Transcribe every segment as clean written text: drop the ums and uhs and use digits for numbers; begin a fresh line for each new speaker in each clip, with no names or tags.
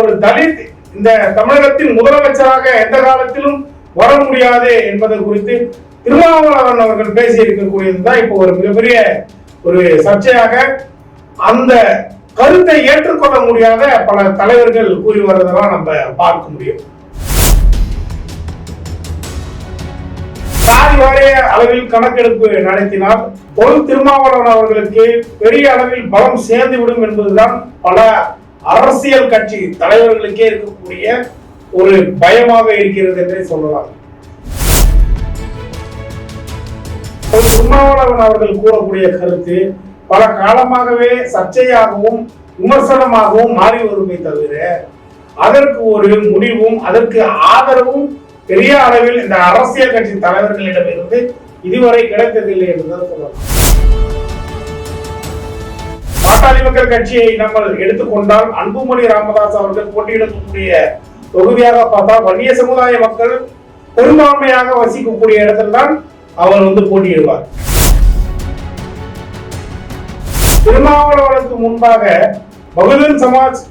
ஒரு தலித் இந்த தமிழகத்தின் முதலமைச்சராக எந்த காலத்திலும் வர முடியாது என்பது குறித்து திருமாவளவன் அவர்கள் பேசி இருக்கக்கூடியதுதான் இப்போ ஒரு மிகப்பெரிய ஒரு சர்ச்சையாக, அந்த கருத்தை ஏற்றுக்கொள்ள முடியாத பல தலைவர்கள் கூறி வருவதெல்லாம் நம்ம பார்க்க முடியும். சாதி வாரிய அளவில் கணக்கெடுப்பு நடத்தினால் தொல் திருமாவளவன் அவர்களுக்கு பெரிய அளவில் பலம் சேர்ந்துவிடும் என்பதுதான் பல அரசியல் கட்சி தலைவர்களுக்கே இருக்கக்கூடிய ஒரு பயமாக இருக்கிறது என்றே சொல்லலாம். திருமாவளவன் அவர்கள் கூறக்கூடிய கருத்து பல காலமாகவே சர்ச்சையாகவும் விமர்சனமாகவும் மாறி வருமே தவிர அதற்கு ஒரு முடிவும் அதற்கு ஆதரவும் பெரிய அளவில் இந்த அரசியல் கட்சி தலைவர்களிடமிருந்து இதுவரை கிடைத்ததில்லை என்றுதான் சொல்லலாம். பாட்டாளி மக்கள் கட்சியை நம்ம எடுத்துக்கொண்டால் அன்புமணி ராமதாஸ் அவர்கள் போட்டியிடக்கூடிய தொகுதியாக பார்த்தா வன்னிய சமுதாய மக்கள் பெரும்பான்மையாக வசிக்கக்கூடிய இடத்தில் தான் அவர் போட்டியிடுவார். திருமாவளவனுக்கு முன்பாக பகுஜன் சமாஜ்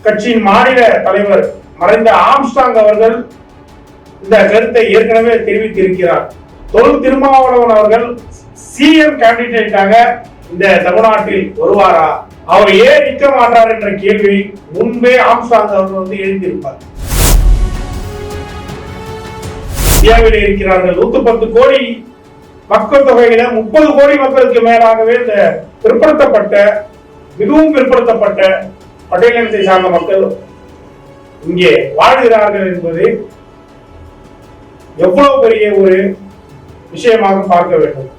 கட்சியின் மாநில தலைவர் மறைந்த ஆம்ஸ்டாங் அவர்கள் இந்த கருத்தை ஏற்கனவே தெரிவித்திருக்கிறார். தொல் திருமாவளவன் அவர்கள் சிஎம் கேண்டிடேட்டாக இந்த தமிழ்நாட்டில் வருவாரா, அவர் ஏன் நிற்க மாட்டார் என்ற கேள்வி முன்பே ஆம்ஸ்டாங் அவர்கள் எழுதியிருப்பார். இந்தியாவில் இருக்கிறார்கள் 110 கோடி மக்கள் தொகையில 30 கோடி மக்களுக்கு மேலாகவே இந்த பிற்படுத்தப்பட்ட மிகவும் பிற்படுத்தப்பட்ட பட்டியலினத்தை சார்ந்த மக்கள் இங்கே வாழ்கிறார்கள் என்பது எவ்வளவு பெரிய ஒரு விஷயமாக பார்க்க வேண்டும்.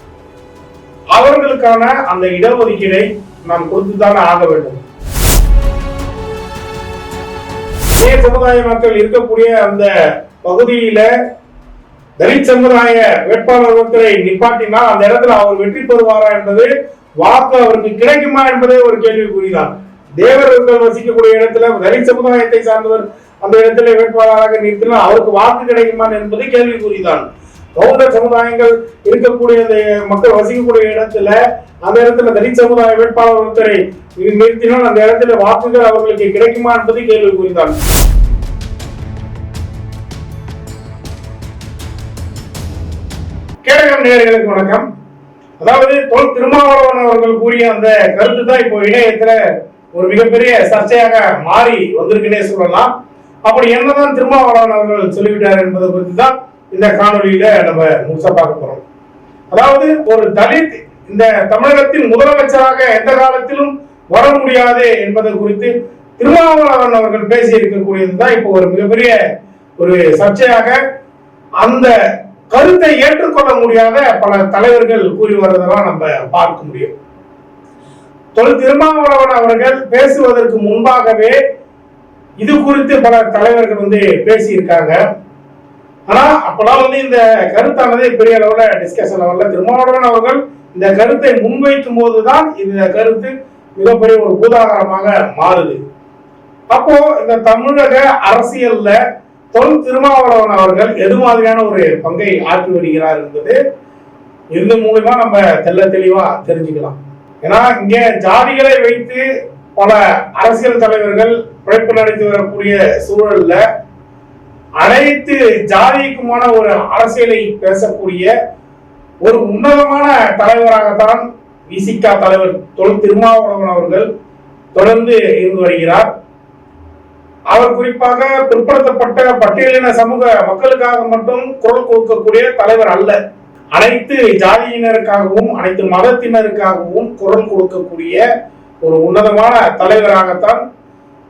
அவர்களுக்கான அந்த இடஒதுக்கீடை நாம் கொடுத்துதான் ஆக வேண்டும். சமுதாய மக்கள் இருக்கக்கூடிய அந்த பகுதியில தலித் சமுதாய வேட்பாளர் ஒருத்தரை நிப்பாட்டினால் அந்த இடத்துல அவர் வெற்றி பெறுவாரா என்பது, வாக்கு அவருக்கு கிடைக்குமா என்பதே ஒரு கேள்விக்குறிதான். தேவர்கள் வசிக்கக்கூடிய இடத்துல தலித் சமுதாயத்தை சார்ந்தவர் அந்த இடத்துல வேட்பாளராக நிறுத்தினால் அவருக்கு வாக்கு கிடைக்குமா என்பது கேள்விக்குறிதான். கவுண்டர் சமுதாயங்கள் இருக்கக்கூடிய மக்கள் வசிக்கக்கூடிய இடத்துல அந்த இடத்துல தலித் சமுதாய வேட்பாளர் ஒருத்தரை நிறுத்தினால் அந்த இடத்துல வாக்குகள் அவர்களுக்கு கிடைக்குமா என்பது கேள்விக்குறிதான். கேடகம் நேயர்களுக்கு வணக்கம். அதாவது தொல் திருமாவளவன் அவர்கள் கூறிய அந்த கருத்து தான் இப்போ இணையத்துல ஒரு மிகப்பெரிய சர்ச்சையாக மாறி வந்திருக்குன்னே சொல்லலாம். அப்படி என்னதான் திருமாவளவன் அவர்கள் சொல்லிவிட்டார் என்பதை குறித்து தான் இந்த காணொலியில நம்ம முழுசா பார்க்க போறோம். அதாவது ஒரு தலித் இந்த தமிழகத்தின் முதலமைச்சராக எந்த காலத்திலும் வர முடியாது என்பதை குறித்து திருமாவளவன் அவர்கள் பேசி இருக்கக்கூடியதுதான் இப்போ ஒரு மிகப்பெரிய ஒரு சர்ச்சையாக, அந்த கருத்தை ஏற்றுக்கொள்ள முடியாத பல தலைவர்கள் கூறி வருவதெல்லாம் நம்ம பார்க்க முடியும். தொல் திருமாவளவன் அவர்கள் பேசுவதற்கு முன்பாகவே இது குறித்து பல தலைவர்கள் பேசியிருக்காங்க. ஆனா அப்பெல்லாம் இந்த கருத்தானது பெரிய அளவுல டிஸ்கஷன் வரல. திருமாவளவன் அவர்கள் இந்த கருத்தை முன்வைக்கும் போதுதான் இந்த கருத்து மிகப்பெரிய ஒரு பூதாகரமாக மாறுது. அப்போ இந்த தமிழக அரசியல்ல தொல் திருமாவளவன் அவர்கள் எது மாதிரியான ஒரு பங்கை ஆற்றி வருகிறார் என்பது இது மூலமா நம்ம தெளிவா தெரிஞ்சுக்கலாம். ஏன்னா இங்க ஜாதிகளை வைத்து பல அரசியல் தலைவர்கள் பிழைப்பு நடத்தி வரக்கூடிய சூழல்ல அனைத்து ஜாதிக்குமான ஒரு அரசியலை பேசக்கூடிய ஒரு உன்னதமான தலைவராகத்தான் விசிகா தலைவர் தொல் திருமாவளவன் அவர்கள் தொடர்ந்து இருந்து வருகிறார். அவர் குறிப்பாக பிற்படுத்தப்பட்ட பட்டியலின சமூக மக்களுக்காக மட்டும் குரல் கொடுக்கக்கூடிய தலைவர் அல்ல. அனைத்து ஜாதியினருக்காகவும் அனைத்து மதத்தினருக்காகவும் குரல் கொடுக்கக்கூடிய ஒரு உன்னதமான தலைவராகத்தான்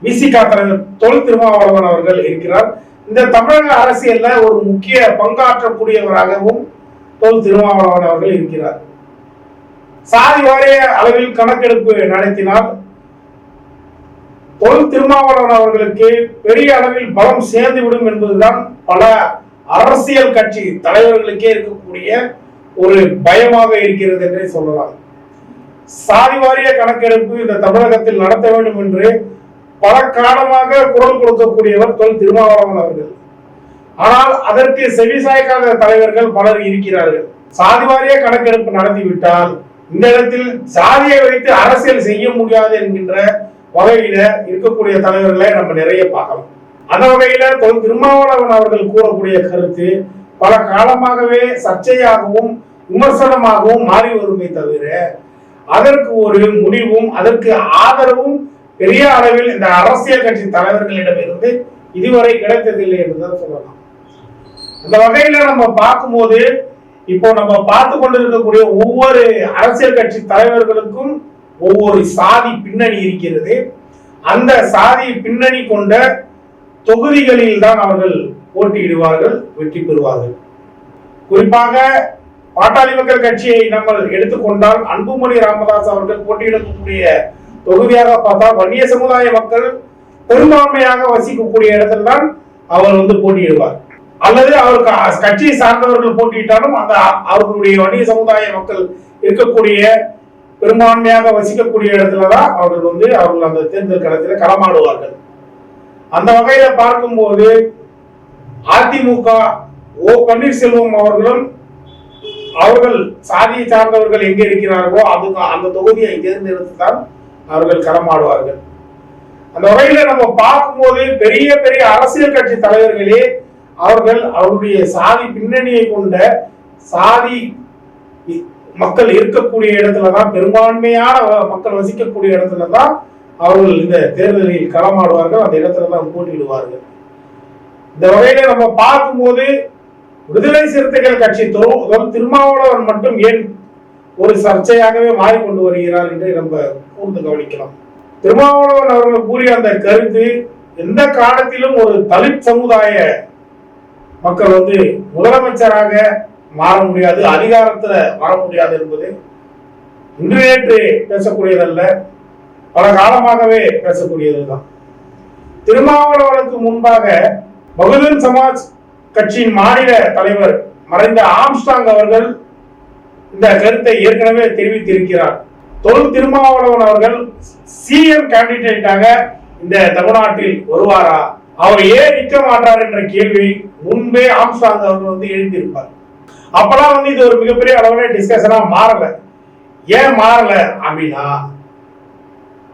விசிகா தலைவர் தொல் திருமாவளவன் அவர்கள் இருக்கிறார். இந்த தமிழக அரசியல்ல ஒரு முக்கிய பங்காற்றக்கூடியவராகவும் தொல் திருமாவளவன் அவர்கள் இருக்கிறார். சாதி வாரிய அளவில் கணக்கெடுப்பு நடத்தினால் தொல் திருமாவளவன் அவர்களுக்கு பெரிய அளவில் பலம் சேர்ந்துவிடும் என்பதுதான் பல அரசியல் கட்சி தலைவர்களுக்கே இருக்கக்கூடிய ஒரு பயமாக இருக்கிறது என்றே சொல்லலாம். சாதி வாரிய கணக்கெடுப்பு இந்த தமிழகத்தில் நடத்த வேண்டும் என்று பல காலமாக குரல் கொடுக்கக்கூடியவர் தொல் திருமாவளவன் அவர்கள். ஆனால் அதற்கு செவிசாய்க்காத தலைவர்கள் பலர் இருக்கிறார்கள். சாதி வாரிய கணக்கெடுப்பு நடத்திவிட்டால் இந்த இடத்தில் சாதியை வைத்து அரசியல் செய்ய முடியாது என்கின்ற வகையில இருக்கக்கூடிய தலைவர்களை நம்ம நிறைய பார்க்கலாம். அந்த வகையில திருமாவளவன் அவர்கள் கூறக்கூடிய கருத்து பல காலமாகவே சர்ச்சையாகவும் விமர்சனமாகவும் மாறி வருமே தவிர அதற்கு ஒரு முடிவும் அதற்கு ஆதரவும் பெரிய அளவில் இந்த அரசியல் கட்சி தலைவர்களிடமிருந்து இதுவரை கிடைத்ததில்லை என்றுதான் சொல்லலாம். அந்த வகையில நம்ம பார்க்கும்போது இப்போ நம்ம பார்த்து கொண்டிருக்கக்கூடிய ஒவ்வொரு அரசியல் கட்சி தலைவர்களுக்கும் ஒவ்வொரு சாதி பின்னணி இருக்கிறது. அந்த சாதி பின்னணி கொண்ட தொகுதிகளில் தான் அவர்கள் போட்டியிடுவார்கள், வெற்றி பெறுவார்கள். குறிப்பாக பாட்டாளி மக்கள் கட்சியை நம்ம எடுத்துக்கொண்டால் அன்புமணி ராமதாஸ் அவர்கள் போட்டியிடக்கூடிய தொகுதியாக பார்த்தா வன்னிய சமுதாய மக்கள் பெரும்பான்மையாக வசிக்கக்கூடிய இடத்துல தான் அவர் போட்டியிடுவார். அல்லது அவர் கட்சியை சார்ந்தவர்கள் போட்டியிட்டாலும் அந்த அவர்களுடைய வன்னிய சமுதாய மக்கள் இருக்கக்கூடிய பெரும்பான்மையாக வசிக்கக்கூடிய இடத்துலதான் அவர்கள் அந்த தேர்தல் களத்தில் களமாடுவார்கள். அந்த வகையில பார்க்கும்போது அதிமுக ஓ பன்னீர்செல்வம் அவர்கள் சாதியை சார்ந்தவர்கள் எங்கே இருக்கிறார்களோ அந்த தொகுதியை தேர்ந்தெடுத்துதான் அவர்கள் களமாடுவார்கள். அந்த வகையில நம்ம பார்க்கும்போது பெரிய பெரிய அரசியல் கட்சி தலைவர்களே அவருடைய சாதி பின்னணியை கொண்ட சாதி மக்கள் இருக்கக்கூடிய இடத்துலதான், பெரும்பான்மையான மக்கள் வசிக்கக்கூடிய இடத்துலதான் அவர்கள் இந்த தேர்தலில் களமாடுவார்கள், அந்த இடத்துலதான் போட்டியிடுவார்கள். இந்த வகையில நம்ம பார்க்கும்போது விடுதலை சிறுத்தைகள் கட்சி திருமாவளவன் மட்டும் ஏன் ஒரு சர்ச்சையாகவே மாறிக்கொண்டு வருகிறார் என்று நம்ம கூர்ந்து கவனிக்கலாம். திருமாவளவன் அவர்கள் கூறிய அந்த கருத்து எந்த காலத்திலும் ஒரு தலித் சமுதாய மக்கள் முதலமைச்சராக மாற முடியாது, அதிகாரத்துல வர முடியாது என்பது இன்று நேற்று பேசக்கூடியதல்ல, பல காலமாகவே பேசக்கூடியதுதான். திருமாவளவனுக்கு முன்பாக பகுஜன் சமாஜ் கட்சியின் மாநில தலைவர் மறைந்த ஆம்ஸ்டாங் அவர்கள் இந்த கருத்தை ஏற்கனவே தெரிவித்திருக்கிறார். திருமாவளவன் அவர்கள் சிஎம் கேண்டிடேட்டாக இந்த தமிழ்நாட்டில் வருவாரா, அவர் ஏன் நிற்க மாட்டார் என்ற கேள்வி முன்பே ஆம்ஸ்டாங் அவர்கள் எழுதியிருப்பார். அப்பெல்லாம் இது ஒரு மிகப்பெரிய அளவுல டிஸ்கஷனா மாறல. ஏன் மாறல அப்படின்னா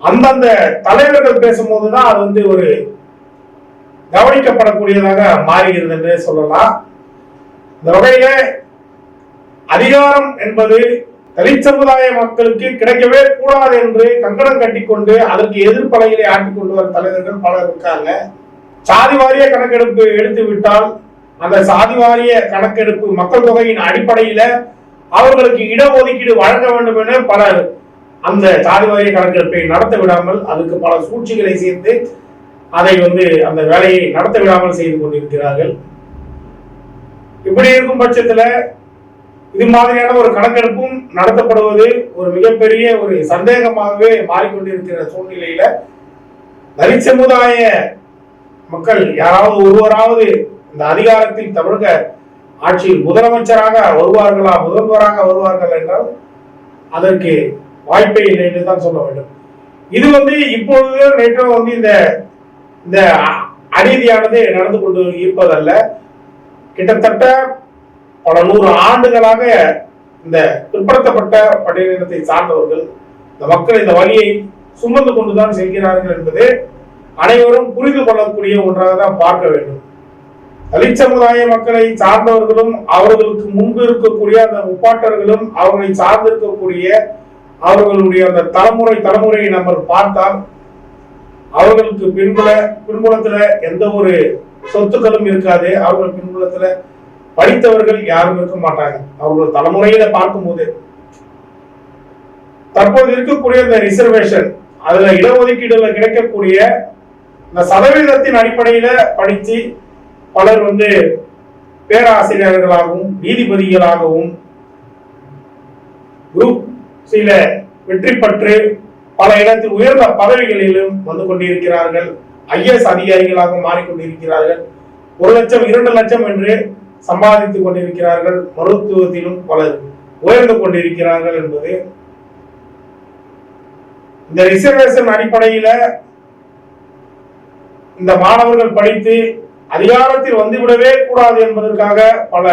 அந்தந்த தலைவர்கள் பேசும்போதுதான் அது ஒரு கவனிக்கப்படக்கூடியதாக மாறுகிறது என்று சொல்லலாம். இந்த வகையில அதிகாரம் என்பது தலித் சமுதாய மக்களுக்கு கிடைக்கவே கூடாது என்று கங்கணம் கட்டிக்கொண்டு அதற்கு எதிர்ப்பலைகளை ஆட்டிக் கொண்டு வரும் தலைவர்கள் பலர் இருக்காங்க. சாதி வாரிய கணக்கெடுப்பு எடுத்து விட்டால் அந்த சாதி வாரிய கணக்கெடுப்பு மக்கள் தொகையின் அடிப்படையில அவர்களுக்கு இடஒதுக்கீடு வழங்க வேண்டும் என பலர் அந்த சாதி வாரிய கணக்கெடுப்பை நடத்த விடாமல் அதுக்கு பல சூழ்ச்சிகளை சேர்த்து அதை அந்த வேலையை நடத்த விடாமல் செய்து கொண்டிருக்கிறார்கள். இப்படி இருக்கும் பட்சத்துல இது மாதிரியான ஒரு கணக்கெடுப்பும் நடத்தப்படுவது ஒரு மிகப்பெரிய ஒரு சந்தேகமாகவே மாறிக்கொண்டிருக்கிற சூழ்நிலையில தலித் சமுதாய மக்கள் யாராவது ஒருவராவது இந்த அதிகாரத்தில் தமிழக ஆட்சியில் முதலமைச்சராக வருவார்களா, முதல்வராக வருவார்கள் என்றால் அதற்கு வாய்ப்பே இல்லை என்று தான் சொல்ல வேண்டும். இது இப்பொழுது நேற்று இந்த அநீதியானது நடந்து கொண்டு இருப்பதல்ல, கிட்டத்தட்ட பல 100 ஆண்டுகளாக இந்த பிற்படுத்தப்பட்ட பட்டியலினத்தை சார்ந்தவர்கள் இந்த மக்கள் இந்த வழியை சுமந்து கொண்டுதான் செல்கிறார்கள் என்பது அனைவரும் புரிந்து கொள்ளக்கூடிய ஒன்றாக தான் பார்க்க வேண்டும். தலித் சமுதாய மக்களை சார்ந்தவர்களும் அவர்களுக்கு முன்பு இருக்கக்கூடிய அந்த முப்பாட்டர்களும் அவர்களை சார்ந்திருக்கக்கூடிய அவர்களுடைய அந்த தலைமுறையை நம்ம பார்த்தால் அவர்களுக்கு பின்புலத்துல எந்த ஒரு சொத்துக்களும் இருக்காது. அவர்கள் பின்புலத்துல படித்தவர்கள் யாரும் இருக்க மாட்டாங்க. அவர்கள் தலைமுறையில பார்க்கும்போது தற்போது இருக்கக்கூடிய இந்த ரிசர்வேஷன் அதுல இடஒதுக்கீடுல கிடைக்கக்கூடிய இந்த சதவீதத்தின் அடிப்படையில படிச்சு பலர் பேராசிரியர்களாகவும் நீதிபதிகளாகவும் குரூப் சில வெற்றி பெற்று பல இடத்தில் உயர்ந்த பதவிகளிலும் வந்து கொண்டிருக்கிறார்கள். IAS அதிகாரிகளாக மாறிக்கொண்டிருக்கிறார்கள். 1 லட்சம் 2 லட்சம் என்று சம்பாதித்துக் கொண்டிருக்கிறார்கள். மருத்துவத்திலும் பலர் உயர்ந்து கொண்டிருக்கிறார்கள் என்பது இந்த ரிசர்வேஷன் அடிப்படையில இந்த மாணவர்கள் படித்து அதிகாரத்தில் வந்துவிடவே கூடாது என்பதற்காக பல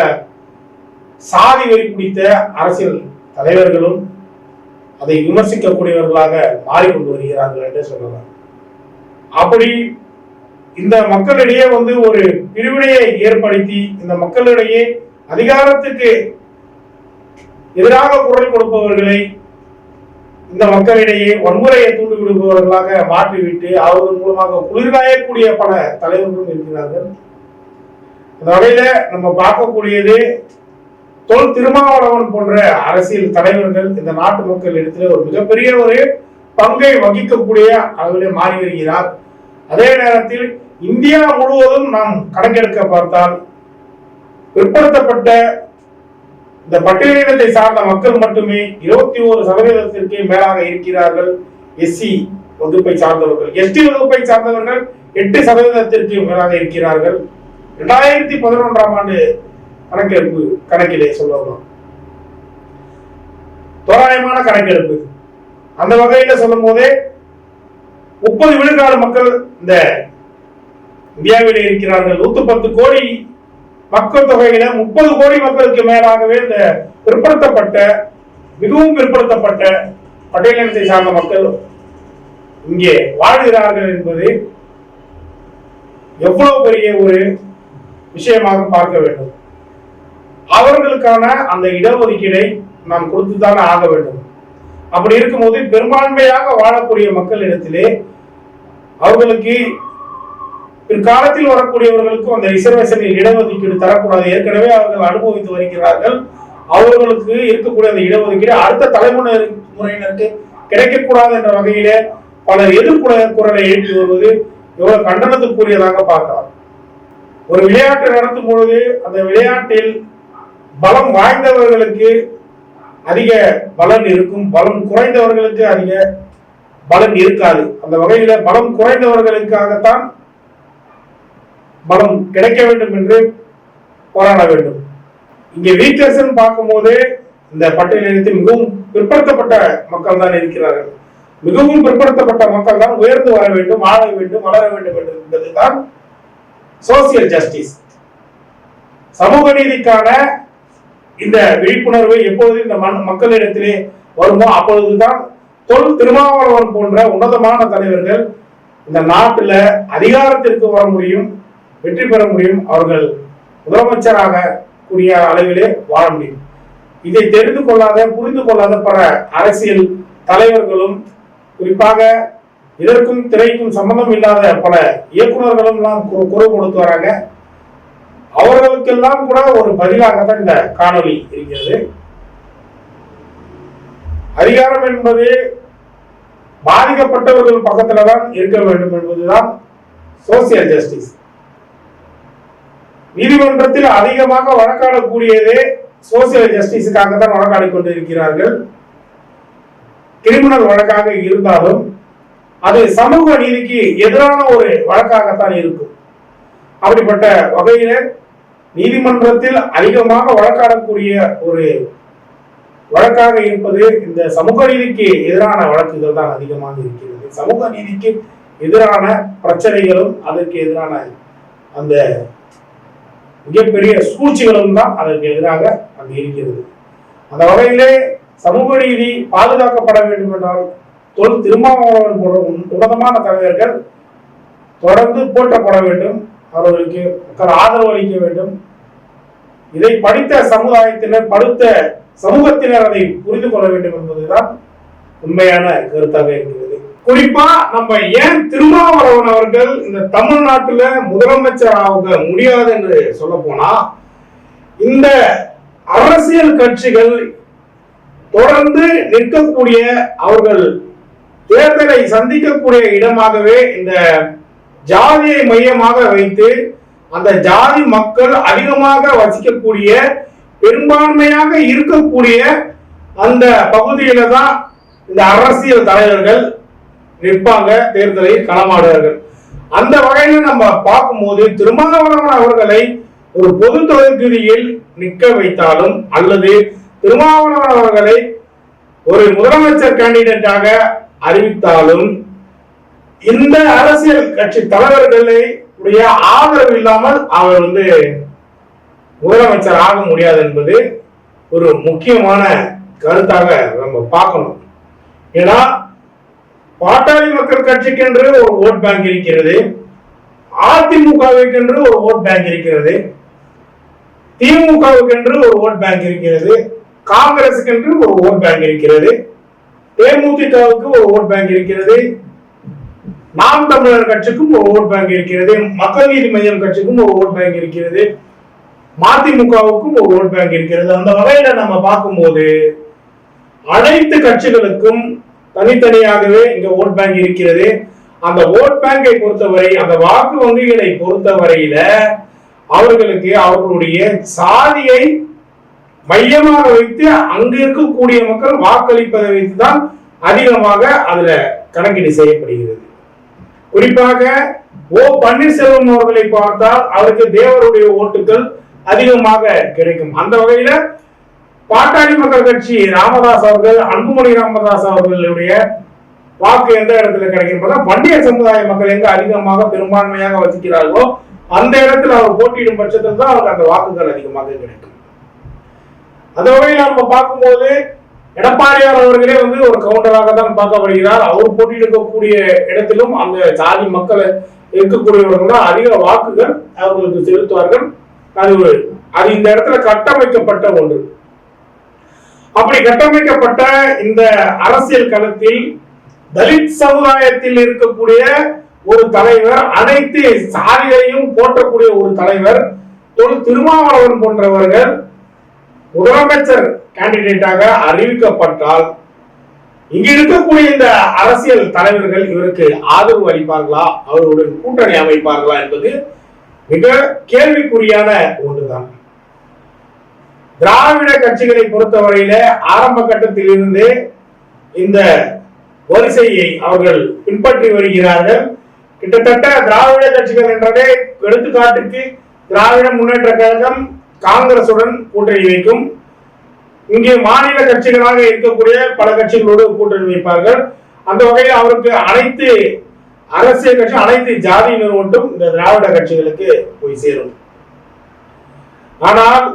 சாதி வெறி பிடித்த அரசியல் தலைவர்களும் அதை விமர்சிக்கக்கூடியவர்களாக மாறிக்கொண்டு வருகிறார்கள் என்று சொல்லலாம். அப்படி இந்த மக்களிடையே ஒரு பிரிவினையை ஏற்படுத்தி இந்த மக்களிடையே அதிகாரத்துக்கு எதிராக குரல் கொடுப்பவர்களை இந்த மக்களிடையே வன்முறையை தூண்டி விடுபவர்களாக மாற்றிவிட்டு அவர்கள் மூலமாக குளிர்காயக்கூடிய பல தலைவர்களும் இருக்கிறார்கள். அந்த வகையில நம்ம பார்க்கக்கூடியது தொல் திருமாவளவன் போன்ற அரசியல் தலைவர்கள் இந்த நாட்டு மக்கள் இடத்துல ஒரு மிகப்பெரிய பங்கை வகிக்கக்கூடிய அளவிலே மாறி வருகிறார். அதே நேரத்தில் இந்தியா முழுவதும் நாம் கணக்கெடுக்க பார்த்தால் பிற்படுத்தப்பட்ட இந்த பட்டியலினத்தை சார்ந்த மக்கள் மட்டுமே 21% மேலாக இருக்கிறார்கள். எஸ்சி வகுப்பை சார்ந்தவர்கள், எஸ்டி வகுப்பை சார்ந்தவர்கள் 8% மேலாக இருக்கிறார்கள். 2011ஆம் ஆண்டு கணக்கெடுப்பு கணக்கிலே சொல்லலாம், தோராயமான கணக்கெடுப்பு. அந்த வகையில சொல்லும் போதே 30 விழுக்காடு மக்கள் இந்த இந்தியாவில் இருக்கிறார்கள். 110 கோடி மக்கள் தொகையில 30 கோடி மக்களுக்கு மேலாகவே இந்த பிற்படுத்தப்பட்ட மிகவும் பிற்படுத்தப்பட்ட பட்டியலினத்தை சார்ந்த மக்கள் இங்கே வாழ்கிறார்கள் என்பது எவ்வளவு பெரிய விஷயமாக பார்க்க வேண்டும். அவர்களுக்கான அந்த இடஒதுக்கீடை நாம் கொடுத்துதானே ஆக வேண்டும். அப்படி இருக்கும்போது பெரும்பான்மையாக வாழக்கூடிய மக்களிடத்திலே அவர்களுக்கு பிற்காலத்தில் வரக்கூடியவர்களுக்கும் அந்த ரிசர்வேஷனில் இடஒதுக்கீடு தரக்கூடாது. ஏற்கனவே அவர்கள் அனுபவித்து வருகிறார்கள். அவர்களுக்கு இருக்கக்கூடிய அந்த இடஒதுக்கீடு அடுத்த தலைமுறையினருக்கு கிடைக்கக்கூடாது என்ற வகையிலே பலர் எதிர்குரலை எழுப்பி வருவது எவ்வளவு கண்டனத்துக்குரியதாக பார்க்கலாம். ஒரு விளையாட்டு நடத்தும் பொழுது அந்த விளையாட்டில் பலம் வாய்ந்தவர்களுக்கு அதிக பலன் இருக்கும், பலம் குறைந்தவர்களுக்கு அதிக பலன் இருக்காது. அந்த வகையில பலம் குறைந்தவர்களுக்காகத்தான் பலம் கிடைக்க வேண்டும் என்று போராட வேண்டும். இங்கே வீக்கர்ஸ் பார்க்கும்போது இந்த பட்டியலினத்தில் மிகவும் பிற்படுத்தப்பட்ட மக்கள் தான் இருக்கிறார்கள். மிகவும் பிற்படுத்தப்பட்ட மக்கள் தான் உயர்ந்து வர வேண்டும், ஆள வேண்டும், வளர வேண்டும் என்பதுதான் சோசியல் ஜஸ்டிஸ். சமூக நீதிக்கான இந்த விழிப்புணர்வு எப்பொழுது இந்த மக்களிடத்திலே வருமோ அப்பொழுதுதான் தொல் திருமாவளவன் போன்ற உன்னதமான தலைவர்கள் இந்த நாட்டில் அதிகாரத்திற்கு வர முடியும், வெற்றி பெற முடியும், அவர்கள் முதலமைச்சராக கூடிய அளவிலே வாழ முடியும். இதை தெரிந்து கொள்ளாத புரிந்து கொள்ளாத பல அரசியல் தலைவர்களும் குறிப்பாக இதற்கும் திரைக்கும் சம்பந்தம் இல்லாத பல இயக்குநர்களும் எல்லாம் குரல் கொடுத்து வராங்க. அவர்களுக்கெல்லாம் கூட ஒரு பதிலாகத்தான் இந்த காணொலி இருக்கிறது. அதிகாரம் என்பது பாதிக்கப்பட்டவர்கள் பக்கத்துல தான் இருக்க வேண்டும் என்பதுதான் சோசியல் ஜஸ்டிஸ். நீதிமன்றத்தில் அதிகமாக வழக்காடக்கூடியதே சோசியல் ஜஸ்டிஸுக்காக தான் வழக்காடி கொண்டிருக்கிறார்கள். கிரிமினல் வழக்காக இருந்தாலும் அது சமூக நீதிக்கு எதிரான ஒரு வழக்காகத்தான் இருக்கும். அப்படிப்பட்ட வகையில நீதிமன்றத்தில் அதிகமாக வழக்காடக்கூடிய ஒரு வழக்காக இருப்பது இந்த சமூக நீதிக்கு எதிரான வழக்குகள் தான் அதிகமாக இருக்கிறது. சமூக நீதிக்கு எதிரான பிரச்சனைகளும் அதற்கு எதிரான அந்த மிகப்பெரிய சூழ்ச்சிகளும் தான் அதற்கு எதிராக அங்கு இருக்கிறது. அந்த வகையிலே சமூக நீதி பாதுகாக்கப்பட வேண்டும் என்றால் தொல் திருமாவளவன் போன்ற உன்னதமான தலைவர்கள் தொடர்ந்து போற்றப்பட வேண்டும், அவர்களுக்கு மக்கள் ஆதரவு அளிக்க வேண்டும். இதை படித்த சமுதாயத்தினர், படித்த சமூகத்தினர் அதை புரிந்து கொள்ள வேண்டும் என்பதுதான் உண்மையான கருத்தாக இருக்கிறது. குறிப்பா நம்ம ஏன் திருமாவளவன் அவர்கள் இந்த தமிழ்நாட்டுல முதலமைச்சர் ஆக முடியாது என்று சொல்ல போனா, இந்த அரசியல் கட்சிகள் தொடர்ந்து நிற்கக்கூடிய, அவர்கள் தேர்தலை சந்திக்கக்கூடிய இடமாகவே இந்த ஜாதியை மையமாக வைத்து அந்த ஜாதி மக்கள் அதிகமாக வசிக்கக்கூடிய, பெரும்பான்மையாக இருக்கக்கூடிய அந்த பகுதியில தான் இந்த அரசியல் தலைவர்கள் நிற்பாங்க, தேர்தலில் களமாடுவார்கள். அந்த வகையில நம்ம பார்க்கும்போது திருமாவளவன் அவர்களை ஒரு பொது தொகுதியில் நிற்க வைத்தாலும் அல்லது திருமாவளவன் அவர்களை ஒரு முதலமைச்சர் கேண்டிடேட்டாக அறிவித்தாலும் இந்த அரசியல் கட்சி தலைவர்களை உடைய ஆதரவு இல்லாமல் அவர் முதலமைச்சர் ஆக முடியாது என்பது ஒரு முக்கியமான கருத்தாக நம்ம பார்க்கணும். ஏன்னா பாட்டாளி மக்கள் கட்சிக்கென்று ஒரு ஓட் பேங்க் இருக்கிறது, அதிமுகவுக்கென்று ஒரு ஓட் பேங்க் இருக்கிறது, திமுகவுக்கென்று ஒரு ஓட் பேங்க் இருக்கிறது, காங்கிரசுக்கென்று ஒரு ஓட் பேங்க் இருக்கிறது, தேமுதிகவுக்கு ஒரு ஓட் பேங்க் இருக்கிறது, நாம் தமிழர் கட்சிக்கும் ஒரு ஓட் பேங்க் இருக்கிறது, மக்கள் நீதி மய்யம் கட்சிக்கும் ஒரு ஓட் பேங்க் இருக்கிறது, மதிமுகவுக்கும் ஒரு ஓட் பேங்க் இருக்கிறது. அந்த வகையில நம்ம பார்க்கும்போது அனைத்து கட்சிகளுக்கும் தனித்தனியாகவே இங்க ஓட் பேங்க் இருக்கிறது. அந்த ஓட் பேங்கை பொறுத்தவரை, அந்த வாக்கு வங்கிகளை பொறுத்தவரையில அவர்களுக்கு அவர்களுடைய சாதியை மையமாக வைத்து அங்கு இருக்கக்கூடிய மக்கள் வாக்களிப்பதை வைத்துதான் அதிகமாக அதுல கணக்கீடு செய்யப்படுகிறது. குறிப்பாக ஓ பன்னீர்செல்வம் அவர்களை பார்த்தால் அவருக்கு தேவருடைய ஓட்டுகள் அதிகமாக கிடைக்கும். அந்த வகையில பாட்டாளி மக்கள் கட்சி ராமதாஸ் அவர்கள், அன்புமணி ராமதாஸ் அவர்களுடைய வாக்கு எந்த இடத்துல கிடைக்கும், வன்னியர் சமுதாய மக்கள் எங்க அதிகமாக பெரும்பான்மையாக வசிக்கிறார்களோ அந்த இடத்துல அவர் போட்டியிடும் பட்சத்தில் தான் அவருக்கு அந்த வாக்குகள் அதிகமாக கிடைக்கும். அந்த வகையில் நம்ம பார்க்கும்போது எடப்பாடியார் அவர்களே ஒரு கவுண்டராக தான் பார்க்கப்படுகிறார். அவர் போட்டியிடக்கூடிய இடத்திலும் அந்த சாதி மக்கள் இருக்கக்கூடியவர்கள் தான் அதிக வாக்குகள் அவர்களுக்கு செலுத்துவார்கள். அது இந்த இடத்துல கட்டமைக்கப்பட்ட ஒன்று. அப்படி கட்டமைக்கப்பட்ட இந்த அரசியல் களத்தில் தலித் சமுதாயத்தில் இருக்கக்கூடிய ஒரு தலைவர், அனைத்து சாதிகளையும் போற்றக்கூடிய ஒரு தலைவர் திருமாவளவன் போன்றவர்கள் முதலமைச்சர் கேண்டிடேட்டாக அறிவிக்கப்பட்டால் இங்க இருக்கக்கூடிய இந்த அரசியல் தலைவர்கள் இவருக்கு ஆதரவு அளிப்பார்களா, அவர்களுடன் கூட்டணி அமைப்பார்களா என்பது மிக கேள்விக்குறியான ஒன்றுதான். திராவிட கட்சிகளை பொறுத்தவரையில ஆரம்ப கட்டத்தில் இருந்து இந்த வரிசையை அவர்கள் பின்பற்றி வருகிறார்கள். கிட்டத்தட்ட திராவிட கட்சிகள் என்றதே எடுத்துக்காட்டுக்கு திராவிட முன்னேற்ற கழகம் காங்கிரசுடன் கூட்டணி வைக்கும். இங்கே மாநில கட்சிகளாக இருக்கக்கூடிய பல கட்சிகளோடு கூட்டணி வைப்பார்கள். அந்த வகையில் அவருக்கு அனைத்து அரசியல் கட்சி, அனைத்து ஜாதியினர் ஒன்றும் இந்த திராவிட கட்சிகளுக்கு போய் சேரும். ஆனால்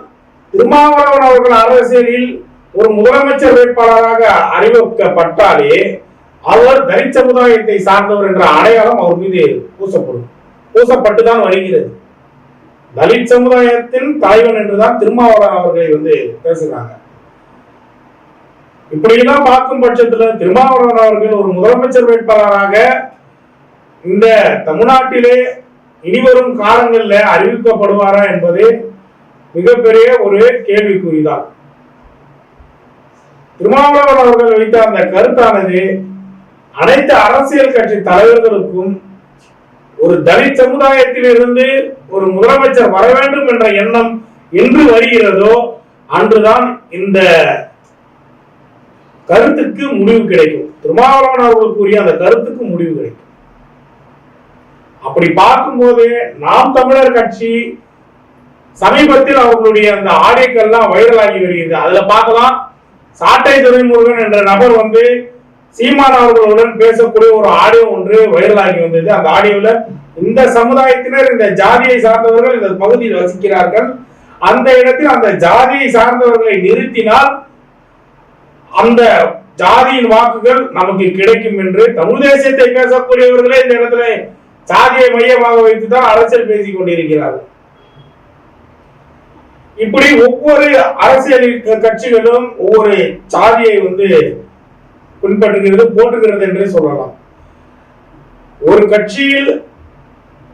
திருமாவளவன் அவர்கள் அரசியலில் ஒரு முதலமைச்சர் வேட்பாளராக அறிவிக்கப்பட்டாலே அவர் தலித் சமுதாயத்தை சார்ந்தவர் என்ற அடையாளம் அவர் மீது பூசப்பட்டுதான் வருகிறது. தலித் சமுதாயத்தின் தலைவன் என்றுதான் திருமாவளவன் அவர்களை பேசுகிறாங்க. இப்படியெல்லாம் பார்க்கும் பட்சத்தில் திருமாவளவன் அவர்கள் ஒரு முதலமைச்சர் வேட்பாளராக இந்த தமிழ்நாட்டிலே இனிவரும் காலங்களில் அறிவிக்கப்படுவாரா என்பது மிகப்பெரிய ஒரு கேள்விக்குறிதான். திருமாவளவன் அவர்கள் வைத்த அந்த கருத்தானது அனைத்து அரசியல் கட்சி தலைவர்களுக்கும் ஒரு தலித் சமுதாயத்தில் இருந்து ஒரு முதலமைச்சர் வர வேண்டும் என்ற எண்ணம் என்று வருகிறதோ அன்றுதான் இந்த கருத்துக்கு முடிவு கிடைக்கும். திருமாவளவன் அவர்கள் கூறிய அந்த கருத்துக்கு முடிவு கிடைக்கும். அப்படி பார்க்கும்போது நாம் தமிழர் கட்சி சமீபத்தில் அவர்களுடைய அந்த ஆடைகள்லாம் வைரலாகி வருகிறது. அதுல பார்க்கலாம், சாட்டை துரைமுருகன் என்ற நபர் சீமான் அவர்களுடன் பேசக்கூடிய ஒரு ஆடியோ ஒன்று வைரலாகி வந்தது. அந்த ஆடியோல இந்த சமுதாயத்தினர், இந்த ஜாதியை சார்ந்தவர்கள் இந்த பகுதியில் வசிக்கிறார்கள், அந்த இடத்தில் அந்த ஜாதியை சார்ந்தவர்களை நிறுத்தினால் அந்த ஜாதியின் வாக்குகள் நமக்கு கிடைக்கும் என்று தமிழ் தேசியத்தை பேசக்கூடியவர்களே இந்த இடத்துல சாதியை மையமாக வைத்துதான் அரசியல் பேசிக் கொண்டிருக்கிறார்கள். இப்படி ஒவ்வொரு அரசியல் கட்சிகளும் ஒவ்வொரு சாதியை பின்பற்றுகிறது, போற்றுகிறது என்று சொல்லலாம். ஒரு கட்சியில்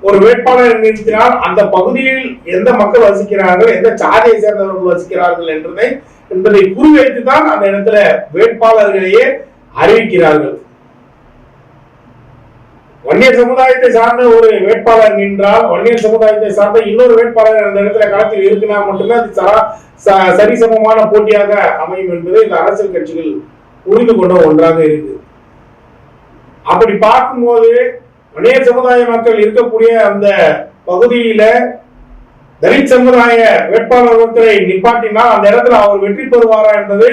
ஒரு வேட்பாளர் நிறுத்தினால் அந்த பகுதியில் எந்த மக்கள் வசிக்கிறார்கள், எந்த சாதியை சேர்ந்தவர்கள் வசிக்கிறார்கள் என்பதை குறிவைத்துதான் அந்த இடத்துல வேட்பாளர்களையே அறிவிக்கிறார்கள். வன்னியர் சமுதாயத்தை சார்ந்த ஒரு வேட்பாளர் நின்றால் வன்னியர் சமுதாயத்தை சார்ந்த இன்னொரு வேட்பாளர் அந்த இடத்துல களத்தில் இருக்குன்னா மட்டுமே அது சரிசமமான போட்டியாக அமையும் என்பது இந்த அரசியல் கட்சிகள் புரிந்து கொண்ட ஒன்றாக இருக்கு. அப்படி பார்க்கும்போது வன்னியர் சமுதாய மக்கள் இருக்கக்கூடிய அந்த பகுதியில தலித் சமுதாய வேட்பாளர் ஒருத்தரை நிப்பாட்டினால் அந்த இடத்துல அவர் வெற்றி பெறுவாரா என்பது,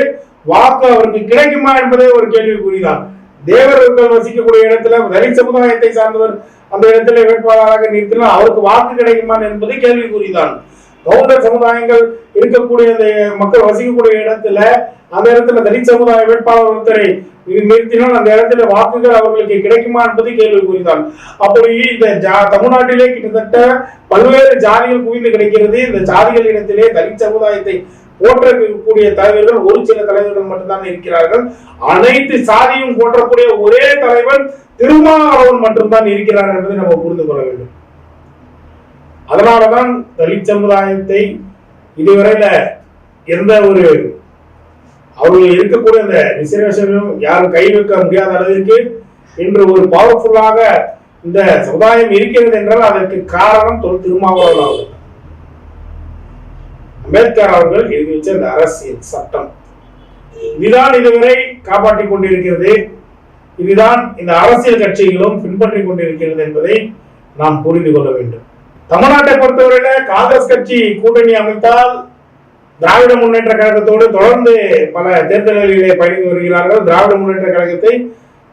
வாக்கு அவருக்கு கிடைக்குமா என்பதே ஒரு கேள்விக்குறிதான். தேவர்கள் வசிக்கக்கூடிய இடத்துல தலித் சமுதாயத்தை சார்ந்தவர் அந்த இடத்துல வேட்பாளராக நிறுத்தினால் அவருக்கு வாக்கு கிடைக்குமா என்பது கேள்விக்குறிதான். கவுண்டர் சமுதாயங்கள் இருக்கக்கூடிய அந்த மக்கள் வசிக்கக்கூடிய இடத்துல அந்த இடத்துல தலித் சமுதாய வேட்பாளர் ஒருத்தரை நிறுத்தினால் அந்த இடத்துல வாக்குகள் அவர்களுக்கு கிடைக்குமா என்பது கேள்விக்குறிதான். அப்படி இந்த தமிழ்நாட்டிலே கிட்டத்தட்ட பல்வேறு ஜாதிகள் குவிந்து கிடைக்கிறது. இந்த ஜாதிகளிடத்திலே தலித் சமுதாயத்தை போற்றக்கூடிய தலைவர்கள் ஒரு சில தலைவர்கள் மட்டும்தான் இருக்கிறார்கள். அனைத்து சாதியும் போற்றக்கூடிய ஒரே தலைவன் திருமாவளவன் மட்டும்தான் இருக்கிறார் என்பதை நம்ம புரிந்து கொள்ள வேண்டும். அதனாலதான் தலித் சமுதாயத்தை இதுவரையில எந்த ஒரு அவர்கள் இருக்கக்கூடிய அந்த ரிசர்வேஷனும் யாரும் கை வைக்க முடியாத அளவிற்கு இன்று ஒரு பவர்ஃபுல்லாக இந்த சமுதாயம் இருக்கிறது என்றால் அதற்கு காரணம் திருமாவளவன் அவர்கள். அம்பேத்கர் அவர்கள் எழுதி வச்ச இந்த அரசியல் சட்டம் இதுதான் இதுவரை காப்பாற்றிக் கொண்டிருக்கிறது. இதுதான் இந்த அரசியல் கட்சிகளும் பின்பற்றிக் கொண்டிருக்கிறது என்பதை நாம் புரிந்து கொள்ள வேண்டும். தமிழ்நாட்டை பொறுத்தவரையில காங்கிரஸ் கட்சி கூட்டணி அமைத்தால் திராவிட முன்னேற்ற கழகத்தோடு தொடர்ந்து பல தேர்தல்களிலே பயணித்து வருகிறார்கள். திராவிட முன்னேற்ற கழகத்தை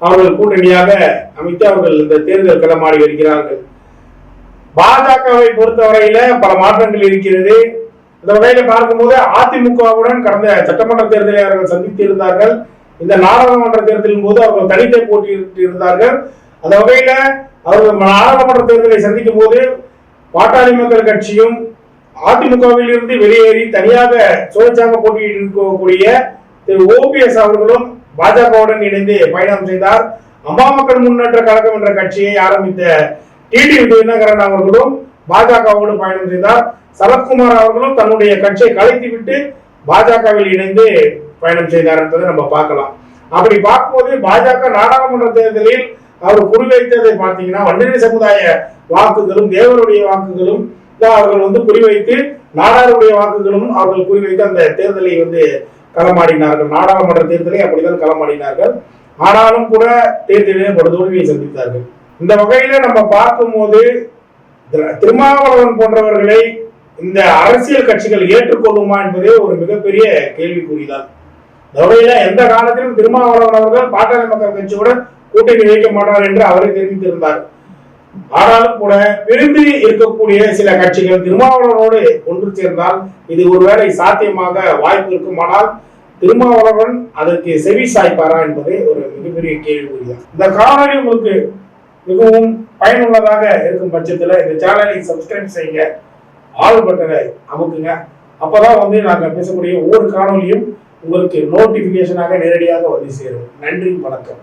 அவர்கள் கூட்டணியாக அமைத்து அவர்கள் இந்த தேர்தல் களமாடி வருகிறார்கள். பாஜகவை பொறுத்தவரையில பல மாற்றங்கள் இருக்கிறது. இந்த வகையில பார்க்கும்போது அதிமுகவுடன் கடந்த சட்டமன்ற தேர்தலை அவர்கள் சந்தித்து இருந்தார்கள். இந்த நாடாளுமன்ற தேர்தலின் போது அவர்கள் தனித்தை போட்டியிட்டு இருந்தார்கள். அந்த வகையில அவர்கள் நாடாளுமன்ற தேர்தலை சந்திக்கும் போது பாட்டாளி மக்கள் கட்சியும் அதிமுகவில் இருந்து வெளியேறி தனியாக சுயேட்சாக போட்டியிட்டு இருக்கக்கூடிய திரு ஓபிஎஸ் அவர்களும் பாஜகவுடன் இணைந்து பயணம் செய்தார். அம்மா மக்கள் முன்னேற்ற கழகம் என்ற கட்சியை ஆரம்பித்த டிடிவி தினகரன் அவர்களும் பாஜகவோடு பயணம் செய்தார். சரத்குமார் அவர்களும் தன்னுடைய கட்சியை கலைத்துவிட்டு பாஜகவில் இணைந்து பயணம் செய்தார் என்பதை நம்ம பார்க்கலாம். அப்படி பார்க்கும்போது பாஜக நாடாளுமன்ற தேர்தலில் அவர் குறிவைத்ததை பார்த்தீங்கன்னா வன்னியர் சமுதாய வாக்குகளும் தேவருடைய வாக்குகளும் அவர்கள் குறிவைத்து நாடாருடைய வாக்குகளும் அவர்கள் குறிவைத்து அந்த தேர்தலை களமாடினார்கள். நாடாளுமன்ற தேர்தலை அப்படிதான் களமாடினார்கள். ஆனாலும் கூட தேர்தலிலே படுதோல்வியை சந்தித்தார்கள். இந்த வகையில நம்ம பார்க்கும்போது திருமாவளவன் போன்றவர்களை இந்த அரசியல் கட்சிகள் ஏற்றுக்கொள்ளுமா என்பதே ஒரு மிகப்பெரிய கேள்விக்குறிதான். இந்த வகையில எந்த காலத்திலும் திருமாவளவன் அவர்கள் பாட்டாளி மக்கள் கட்சியுடன் கூட்டணி வைக்க மாட்டார் என்று அவரை தெரிவித்திருந்தார். ஆனாலும் கூட பிரிந்து இருக்கக்கூடிய சில கட்சிகள் திருமாவளவனோடு ஒன்று சேர்ந்தால் இது ஒருவேளை சாத்தியமாக வாய்ப்பு இருக்குமானால் திருமாவளவன் அதற்கு செவி சாய்ப்பாரா என்பதே ஒரு மிகப்பெரிய கேள்விக்குறிதான். இந்த காணொலி உங்களுக்கு மிகவும் பயனுள்ளதாக இருக்கும் பட்சத்துல இந்த சேனலை சப்ஸ்கிரைப் செய்யுங்க, ஆல் பட்டனை அமுக்குங்க. அப்பதான் நாங்க பேசக்கூடிய ஒவ்வொரு காணொலியும் உங்களுக்கு நோட்டிபிகேஷனாக நேரடியாக சேரும். நன்றி, வணக்கம்.